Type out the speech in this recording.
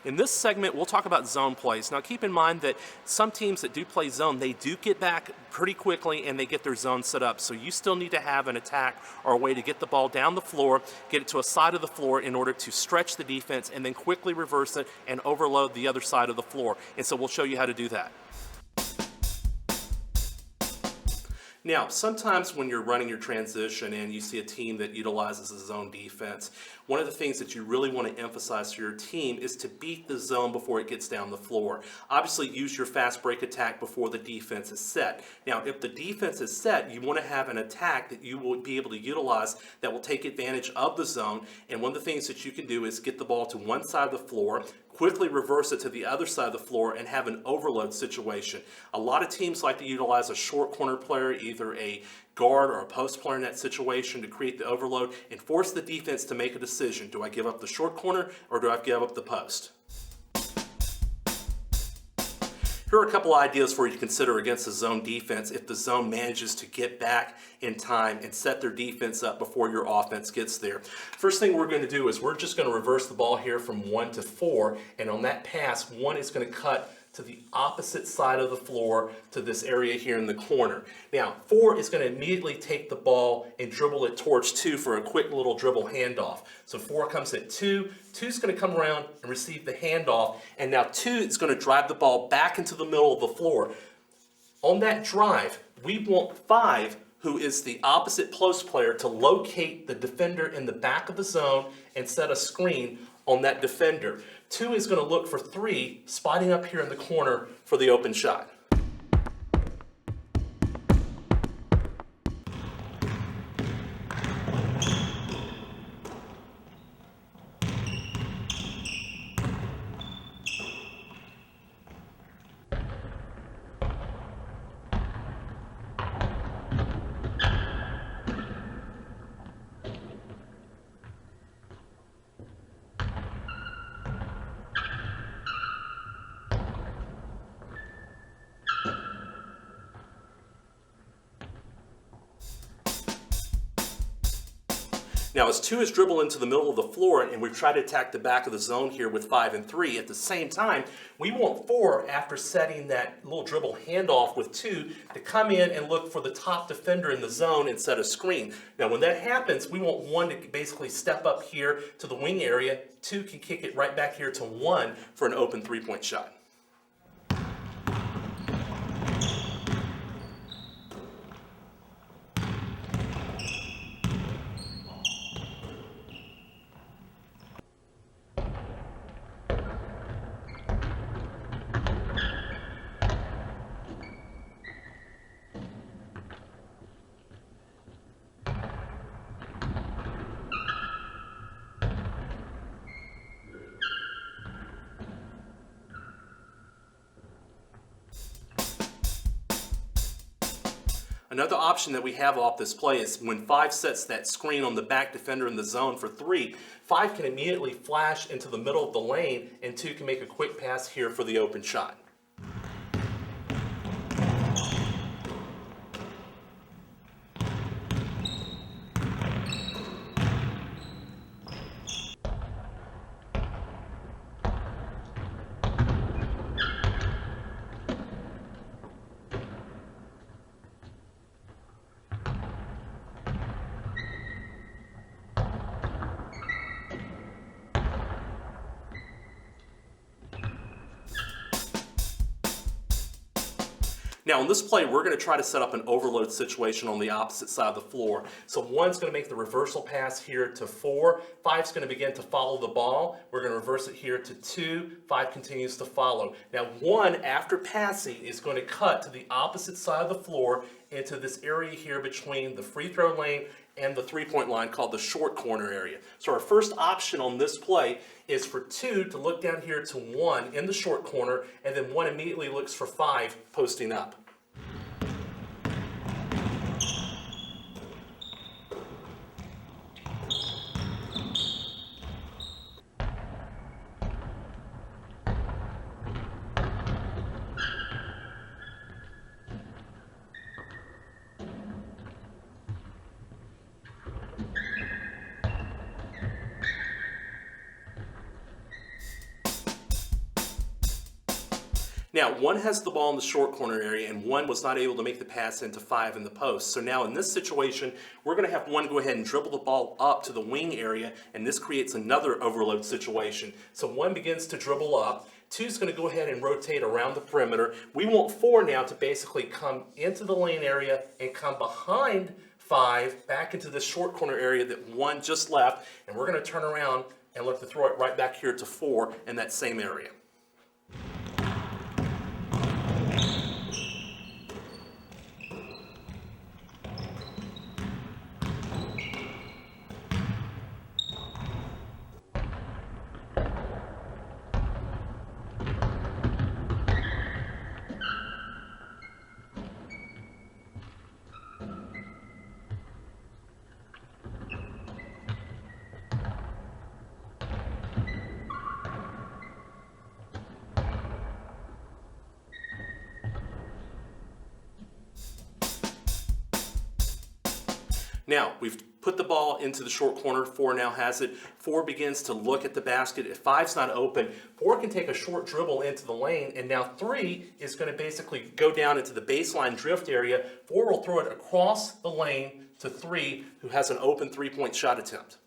In this segment, we'll talk about zone plays. Now keep in mind that some teams that do play zone, they do get back pretty quickly and they get their zone set up. So you still need to have an attack or a way to get the ball down the floor, get it to a side of the floor in order to stretch the defense and then quickly reverse it and overload the other side of the floor. And so we'll show you how to do that. Now, sometimes when you're running your transition and you see a team that utilizes a zone defense, one of the things that you really want to emphasize to your team is to beat the zone before it gets down the floor. Obviously, use your fast break attack before the defense is set. Now, if the defense is set, you want to have an attack that you will be able to utilize that will take advantage of the zone. And one of the things that you can do is get the ball to one side of the floor, quickly reverse it to the other side of the floor, and have an overload situation. A lot of teams like to utilize a short corner player, either a guard or a post player in that situation, to create the overload and force the defense to make a decision. Do I give up the short corner or do I give up the post? Here are a couple ideas for you to consider against the zone defense if the zone manages to get back in time and set their defense up before your offense gets there. First thing we're going to do is we're just going to reverse the ball here from 1 to 4, and on that pass, 1 is going to cut to the opposite side of the floor to this area here in the corner. Now, 4 is going to immediately take the ball and dribble it towards 2 for a quick little dribble handoff. So 4 comes at 2, 2 is going to come around and receive the handoff, and now 2 is going to drive the ball back into the middle of the floor. On that drive, we want 5, who is the opposite post player, to locate the defender in the back of the zone and set a screen on that defender. 2 is going to look for 3, spotting up here in the corner for the open shot. Now, as 2 is dribbled into the middle of the floor and we try to attack the back of the zone here with 5 and 3, at the same time, we want 4, after setting that little dribble handoff with 2, to come in and look for the top defender in the zone and set a screen. Now, when that happens, we want 1 to basically step up here to the wing area. 2 can kick it right back here to 1 for an open three-point shot. Another option that we have off this play is when 5 sets that screen on the back defender in the zone for 3, 5 can immediately flash into the middle of the lane, and 2 can make a quick pass here for the open shot. Now, on this play, we're going to try to set up an overload situation on the opposite side of the floor. So 1's going to make the reversal pass here to 4. 5's going to begin to follow the ball. We're going to reverse it here to 2. 5 continues to follow. Now, 1, after passing, is going to cut to the opposite side of the floor into this area here between the free throw lane and the three-point line called the short corner area. So our first option on this play is for 2 to look down here to 1 in the short corner, and then 1 immediately looks for 5 posting up. Now, 1 has the ball in the short corner area, and 1 was not able to make the pass into 5 in the post. So now in this situation, we're going to have 1 go ahead and dribble the ball up to the wing area, and this creates another overload situation. So 1 begins to dribble up. 2 is going to go ahead and rotate around the perimeter. We want 4 now to basically come into the lane area and come behind 5 back into the short corner area that 1 just left, and we're going to turn around and look to throw it right back here to 4 in that same area. Now, we've put the ball into the short corner. 4 now has it. 4 begins to look at the basket. If 5's not open, 4 can take a short dribble into the lane, and now 3 is going to basically go down into the baseline drift area. 4 will throw it across the lane to 3, who has an open 3-point shot attempt.